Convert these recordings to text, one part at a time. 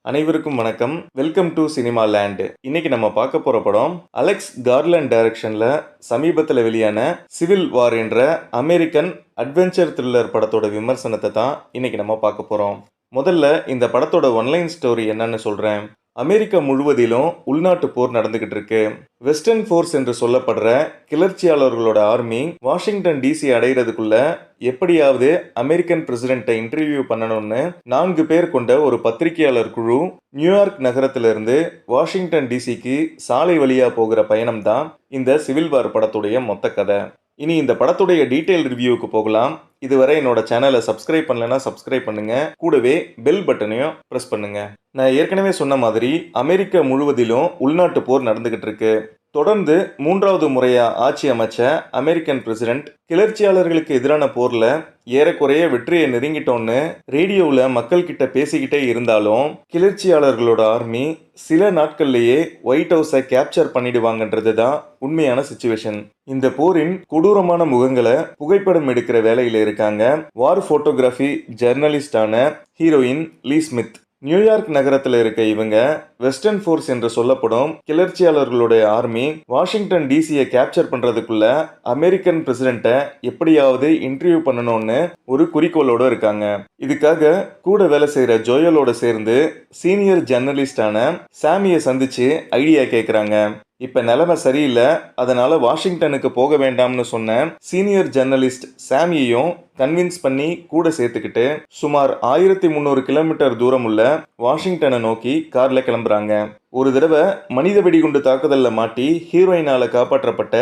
அனைவருக்கும் வணக்கம். Welcome to cinema land. இன்னைக்கு நம்ம பார்க்க போற படம் அலெக்ஸ் கார்லண்ட் டைரக்ஷன்ல சமீபத்தில் வெளியான சிவில் வார் என்ற அமெரிக்கன் அட்வென்ச்சர் த்ரில்லர் படத்தோட விமர்சனத்தை தான் இன்னைக்கு நம்ம பார்க்க போறோம். முதல்ல இந்த படத்தோட ஒன்லைன் ஸ்டோரி என்னன்னு சொல்றேன். அமெரிக்கா முழுவதிலும் உள்நாட்டு போர் நடந்துகிட்டு இருக்கு. வெஸ்டர்ன் ஃபோர்ஸ் என்று சொல்லப்படுற கிளர்ச்சியாளர்களோட ஆர்மி வாஷிங்டன் டிசி அடைகிறதுக்குள்ள எப்படியாவது அமெரிக்கன் பிரசிடென்ட்டை இன்டர்வியூ பண்ணணும்னு 4 பேர் கொண்ட ஒரு பத்திரிகையாளர் குழு நியூயார்க் நகரத்திலிருந்து வாஷிங்டன் டிசிக்கு சாலை வழியா போகிற பயணம் தான் இந்த சிவில் வார் படத்துடைய மொத்த கதை. இனி இந்த படத்துடைய டீட்டெயில் ரிவ்யூவுக்கு போகலாம். இதுவரை என்னோட சேனலை சப்ஸ்கிரைப் பண்ணலன்னா சப்ஸ்கிரைப் பண்ணுங்க, கூடவே பெல் பட்டனையும் ப்ரெஸ் பண்ணுங்க. நான் ஏற்கனவே சொன்ன மாதிரி அமெரிக்கா முழுவதிலும் உள்நாட்டு போர் நடந்துகிட்டு இருக்கு. தொடர்ந்து 3வது முறையா ஆட்சி அமைச்ச அமெரிக்கன் பிரசிடென்ட் கிளர்ச்சியாளர்களுக்கு எதிரான போர்ல ஏறக்குறைய வெற்றியை நெருங்கிட்டோன்னு ரேடியோவில் மக்கள் கிட்ட பேசிக்கிட்டே இருந்தாலும் கிளர்ச்சியாளர்களோட ஆர்மி சில நாட்கள்லேயே ஒயிட் ஹவுஸை கேப்சர் பண்ணிடுவாங்கன்றது தான் உண்மையான சிச்சுவேஷன். இந்த போரின் கொடூரமான முகங்களை புகைப்படம் எடுக்கிற வேலையில் இருக்காங்க வார் போட்டோகிராஃபி ஜெர்னலிஸ்டான ஹீரோயின் லீ ஸ்மித். நியூயார்க் நகரத்தில் இருக்க இவங்க வெஸ்டர்ன் ஃபோர்ஸ் என்று சொல்லப்படும் கிளர்ச்சியாளர்களுடைய ஆர்மி வாஷிங்டன் டிசியை கேப்சர் பண்றதுக்குள்ள அமெரிக்கன் பிரசிடென்ட்டை எப்படியாவது இன்டர்வியூ பண்ணணும்னு ஒரு குறிக்கோளோட இருக்காங்க. இதுக்காக கூட வேலை செய்யற ஜோயலோட சேர்ந்து சீனியர் ஜெர்னலிஸ்டான சாமியை சந்திச்சு ஐடியா கேட்குறாங்க. இப்ப நிலைமை சரியில்லை, அதனால வாஷிங்டனுக்கு போக வேண்டாம்னு சொன்ன சீனியர் ஜெர்னலிஸ்ட் சாமியையும் கன்வின்ஸ் பண்ணி கூட சேர்த்துக்கிட்டு சுமார் 1300 கிலோமீட்டர் தூரம் உள்ள வாஷிங்டனை நோக்கி கார்ல கிளம்புறாங்க. ஒரு தடவை மனித வெடிகுண்டு தாக்குதல்ல மாட்டி ஹீரோயினால காப்பாற்றப்பட்ட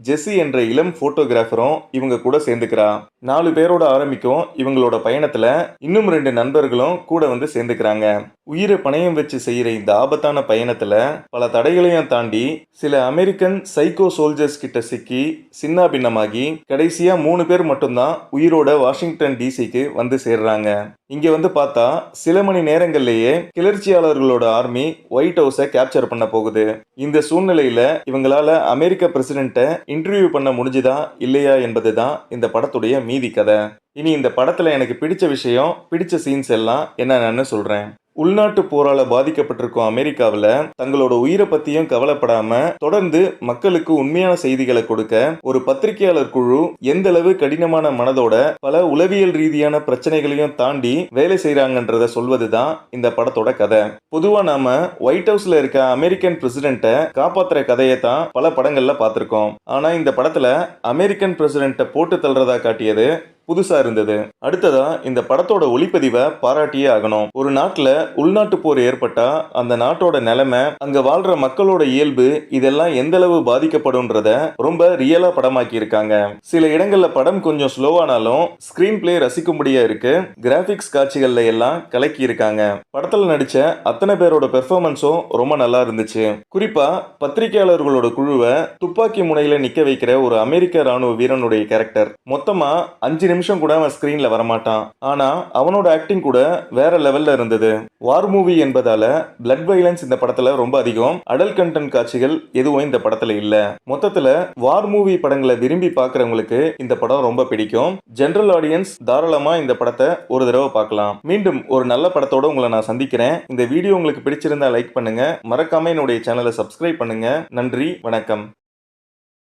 ஜெஸ்ஸி என்ற இளம் போட்டோகிராஃபரும் இவங்க கூட சேர்ந்துக்கிறா. 4 பேரோட ஆரம்பிக்கும் இவங்களோட பயணத்துல இன்னும் 2 நண்பர்களும் கூட வந்து சேர்ந்துக்கிறாங்க. உயிரை பணயம் வச்சு செய்யற இந்த ஆபத்தான பயணத்துல பல தடைகளையும் தாண்டி சில அமெரிக்கன் சைக்கோ சோல்ஜர்ஸ் கிட்ட சிக்கி சின்ன பின்னமாகி கடைசியா 3 பேர் மட்டும்தான் உயிரோட வாஷிங்டன் டிசிக்கு வந்து சேர்றாங்க. இங்க வந்து பார்த்தா சில மணி நேரங்கள்லேயே கிளர்ச்சியாளர்களோட ஆர்மி ஒயிட் ஹவுஸை கேப்சர் பண்ண போகுது. இந்த சூழ்நிலையில இவங்களால அமெரிக்க பிரசிடென்ட்டை இன்டர்வியூ பண்ண முடிஞ்சுதா இல்லையா என்பதுதான் இந்த படத்துடைய மீதி கதை. இனி இந்த படத்துல எனக்கு பிடிச்ச விஷயம், பிடிச்ச சீன்ஸ் எல்லாம் என்னென்னு சொல்றேன். உள்நாட்டு போரால பாதிக்கப்பட்டிருக்கும் அமெரிக்காவில் தங்களோட உயிரை பத்தியும் கவலைப்படாம தொடர்ந்து மக்களுக்கு உண்மையான செய்திகளை கொடுக்க ஒரு பத்திரிகையாளர் குழு எந்த அளவு கடினமான மனதோட பல உளவியல் ரீதியான பிரச்சனைகளையும் தாண்டி வேலை செய்யறாங்கன்றத சொல்வதுதான் இந்த படத்தோட கதை. பொதுவா நாம ஒயிட் ஹவுஸ்ல இருக்க அமெரிக்கன் பிரசிடென்ட்டை காப்பாத்துற கதையை தான் பல படங்கள்ல பார்த்திருக்கோம். ஆனா இந்த படத்துல அமெரிக்கன் பிரசிடென்ட்டை போட்டு தள்ளுறதா காட்டியது புதுசா இருந்தது. அடுத்ததா இந்த படத்தோட ஒளிப்பதிவை பாராட்டியே ஆகணும். ஒரு நாட்டுல உள்நாட்டு போர் ஏற்பட்டா அந்த நாட்டோட நிலைமை, அங்க வாழ்ற மக்களோட இயல்பு இதெல்லாம் எந்த அளவு பாதிக்கப்படும்ன்றத ரொம்ப ரியலா படமாக்கி இருக்காங்க. சில இடங்கள்ல படம் கொஞ்சம் ஸ்லோவானாலும் ஸ்கிரீன் பிளே ரசிக்கும்படியா இருக்கு. கிராபிக்ஸ் காட்சிகள்ல எல்லாம் கலக்கி இருக்காங்க. படத்துல நடிச்ச அத்தனை பேரோட பெர்ஃபார்மன்ஸும் ரொம்ப நல்லா இருந்துச்சு. குறிப்பா பத்திரிகையாளர்களோட குழுவை துப்பாக்கி முனையில நிக்க வைக்கிற ஒரு அமெரிக்க ராணுவ வீரனுடைய கேரக்டர் மொத்தமா 5 நிமிஷம் கூட அவன் ஸ்கிரீன்ல வரமாட்டான். ஆனா அவனோட ஆக்டிங் கூட வேற லெவல்ல இருந்தது. வார் மூவி என்பதால பிளட் வயலன்ஸ் இந்த படத்துல ரொம்ப அதிகம். அடல்ட் கண்டென்ட் காட்சிகள் எதுவும் இந்த படத்துல இல்ல. மொத்தத்துல வார் மூவி படங்களை விரும்பி பார்க்கறவங்களுக்கு இந்த படம் ரொம்ப பிடிக்கும். ஜெனரல் ஆடியன்ஸ் தாராளமா இந்த படத்தை ஒரு தடவை பார்க்கலாம். மீண்டும் ஒரு நல்ல படத்தோட உங்களை நான் சந்திக்கிறேன். இந்த வீடியோ உங்களுக்கு பிடிச்சிருந்தா லைக் பண்ணுங்க, மறக்காம என்னுடைய சேனலை சப்ஸ்கிரைப் பண்ணுங்க. நன்றி, வணக்கம்.